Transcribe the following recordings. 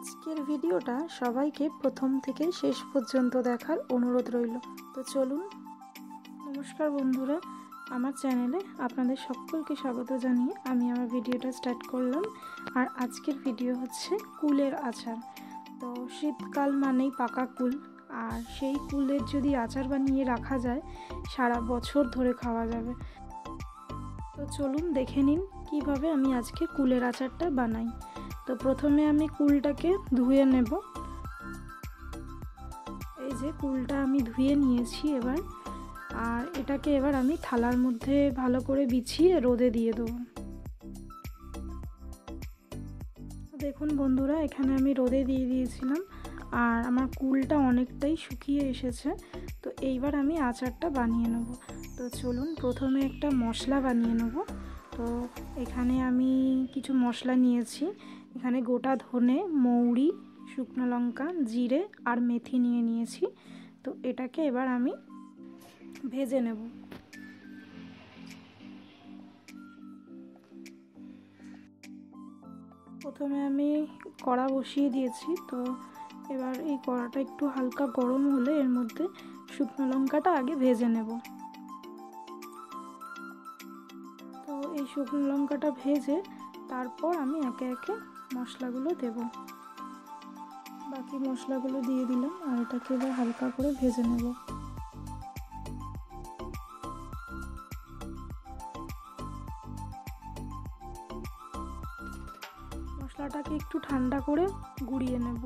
আজকের ভিডিওটা সবাইকে প্রথম থেকে শেষ পর্যন্ত দেখার অনুরোধ রইল। তো চলুন। নমস্কার বন্ধুরা, আমার চ্যানেলে আপনাদের সকলকে স্বাগত জানিয়ে আমি আমার ভিডিওটা স্টার্ট করলাম। আর আজকের ভিডিও হচ্ছে কুলের আচার। তো শীতকাল মানেই পাকা কুল, আর সেই কুলের যদি আচার বানিয়ে রাখা যায় সারা বছর ধরে খাওয়া যাবে। তো চলুন দেখে নিন কিভাবে আমি আজকে কুলের আচারটা বানাই। তো প্রথমে আমি কুলটাকে ধুয়ে নেব। এই যে কুলটা আমি ধুয়ে নিয়েছি এবার, আর এটাকে এবার আমি থালার মধ্যে ভালো করে বিছিয়ে রোদে দিয়ে দেবো। দেখুন বন্ধুরা, এখানে আমি রোদে দিয়ে দিয়েছিলাম আর আমার কুলটা অনেকটাই শুকিয়ে এসেছে। তো এইবার আমি আচারটা বানিয়ে নেব। তো চলুন প্রথমে একটা মশলা বানিয়ে নেব। তো এখানে আমি কিছু মশলা নিয়েছি। এখানে গোটা ধনে, মৌরি, শুকনো লঙ্কা, জিরে আর মেথি নিয়েছি। তো এটাকে এবার আমি ভেজে নেব। প্রথমে আমি কড়া বসিয়ে দিয়েছি। তো এবার এই কড়াটা একটু হালকা গরম হলে এর মধ্যে শুকনো লঙ্কাটা আগে ভেজে নেব। তো এই শুকনো লঙ্কাটা ভেজে তারপর আমি একে একে মশলাগুলো দেব। বাকি মশলাগুলো দিয়ে দিলাম আর এটাকে এবার হালকা করে ভেজে নেব। মশলাটাকে একটু ঠান্ডা করে গুঁড়িয়ে নেব।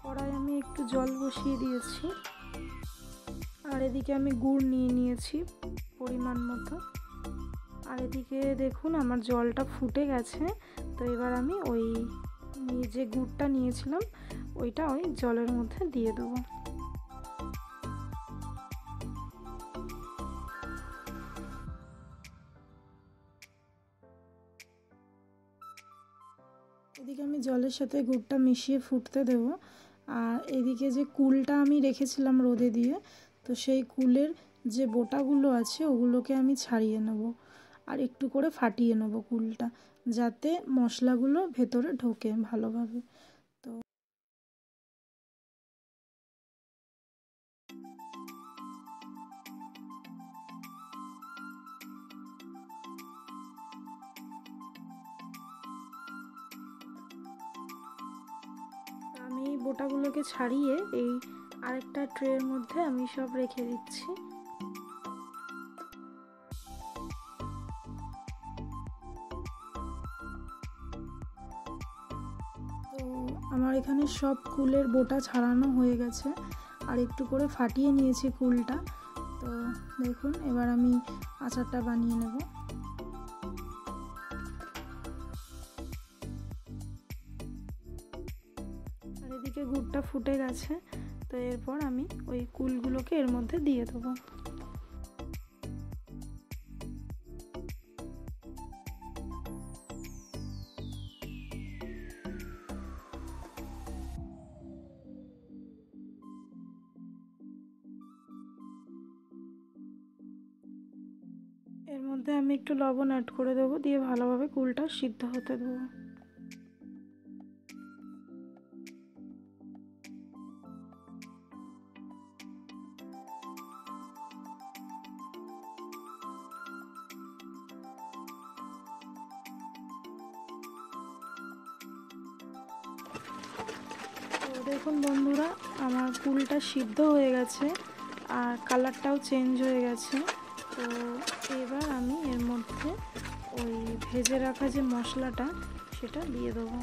কড়াই আমি একটু জল বসিয়ে দিয়েছি, আর এদিকে আমি গুড় নিয়েছি পরিমাণ মতো। আর এদিকে দেখুন আমার জলটা ফুটে গেছে। তো এবার আমি ওই যে গুড়টা নিয়েছিলাম ওইটা ওই জলের মধ্যে দিয়ে দেবো। এদিকে আমি জলের সাথে গুড়টা মিশিয়ে ফুটতে দেব। আর এদিকে যে কুলটা আমি রেখেছিলাম রোদে দিয়ে, তো সেই কুলের যে বোটাগুলো আছে ওগুলোকে আমি ছাড়িয়ে নেব আর একটু করে ফাটিয়ে নেব কুলটা, যাতে মশলাগুলো ভেতরে ঢোকে ভালোভাবে। তো আমি বোটাগুলোকে ছাড়িয়ে এই আরেকটা ট্রের মধ্যে আমি সব রেখে দিচ্ছি। তো আমার এখানে সব কুলের বোটা ছাড়ানো হয়ে গেছে আর একটু করে ফাটিয়ে নিয়েছি কুলটা। তো দেখুন এবার আমি আচারটা বানিয়ে নেব। আর এদিকে গুড়টা ফুটে গেছে। তো এরপর আমি ওই কুলগুলোকে এর মধ্যে দিয়ে দেবো। এর মধ্যে আমি একটু লবণ অ্যাড করে দেবো, দিয়ে ভালোভাবে কুলটা সিদ্ধ হতে দেবো। তো দেখুন বন্ধুরা, আমার কুলটা সিদ্ধ হয়ে গেছে আর কালারটাও চেঞ্জ হয়ে গেছে। তো এবার আমি এর মধ্যে ওই ভেজে রাখা যে মশলাটা সেটা দিয়ে দেবো।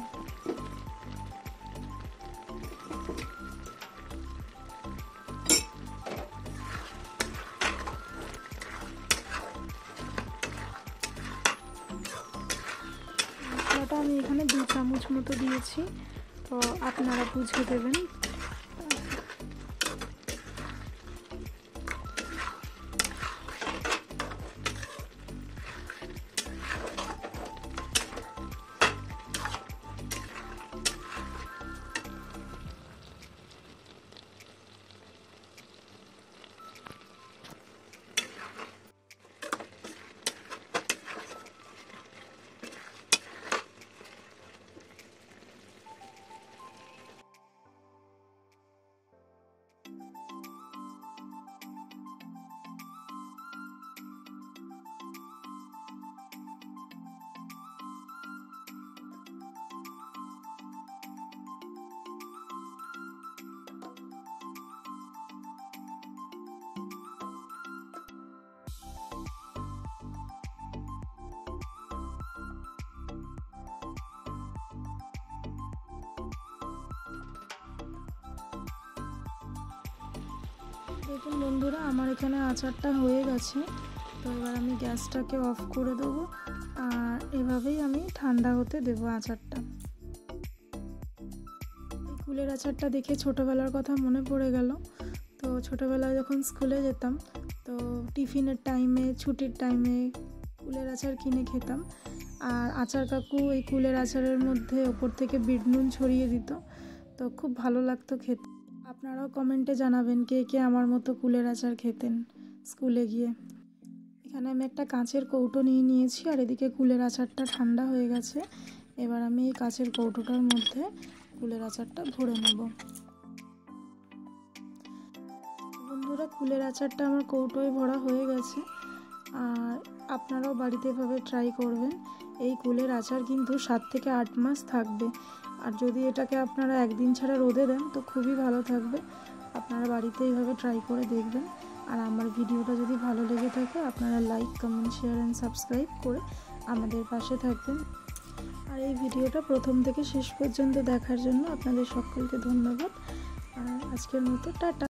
মশলাটা আমি এখানে 2 চামচ মতো দিয়েছি, তো আপনারা বুঝে দেবেন। দেখুন বন্ধুরা, আমার এখানে আচারটা হয়ে গেছে। তো এবার আমি গ্যাসটাকে অফ করে দেবো, আর এভাবেই আমি ঠান্ডা হতে দেবো আচারটা। এই কুলের আচারটা দেখে ছোটোবেলার কথা মনে পড়ে গেল। তো ছোটোবেলায় যখন স্কুলে যেতাম, তো টিফিনের টাইমে, ছুটির টাইমে কুলের আচার কিনে খেতাম। আর আচার কাকু এই কুলের আচারের মধ্যে ওপর থেকে বিট নুন ছড়িয়ে দিত, তো খুব ভালো লাগতো খেতে। আপনারাও কমেন্টে জানাবেন কে কে আমার মতো কুলের আচার খেতেন স্কুলে গিয়ে। এখানে আমি একটা কাঁচের কৌটো নিয়ে নিয়েছি, আর এদিকে কুলের আচারটা ঠান্ডা হয়ে গেছে। এবার আমি এই কাঁচের কৌটোটার মধ্যে কুলের আচারটা ভরে নেব। বন্ধুরা, কুলের আচারটা আমার কৌটোয় ভরা হয়ে গেছে, আর আপনারাও বাড়িতে এভাবে ট্রাই করবেন। এই কুলের আচার কিন্তু 7 থেকে 8 মাস থাকবে, আর যদি এটাকে আপনারা একদিন ছাড়া রোদে দেন তো খুবই ভালো থাকবে। আপনারা বাড়িতে এইভাবে ট্রাই করে দেখবেন। আর আমার ভিডিওটা যদি ভালো লেগে থাকে, আপনারা like, comment, share and subscribe করে আমাদের পাশে থাকবেন। আর এই ভিডিওটা প্রথম থেকে শেষ পর্যন্ত দেখার জন্য আপনাদের সকলকে ধন্যবাদ। আর আজকের মতো টাটা।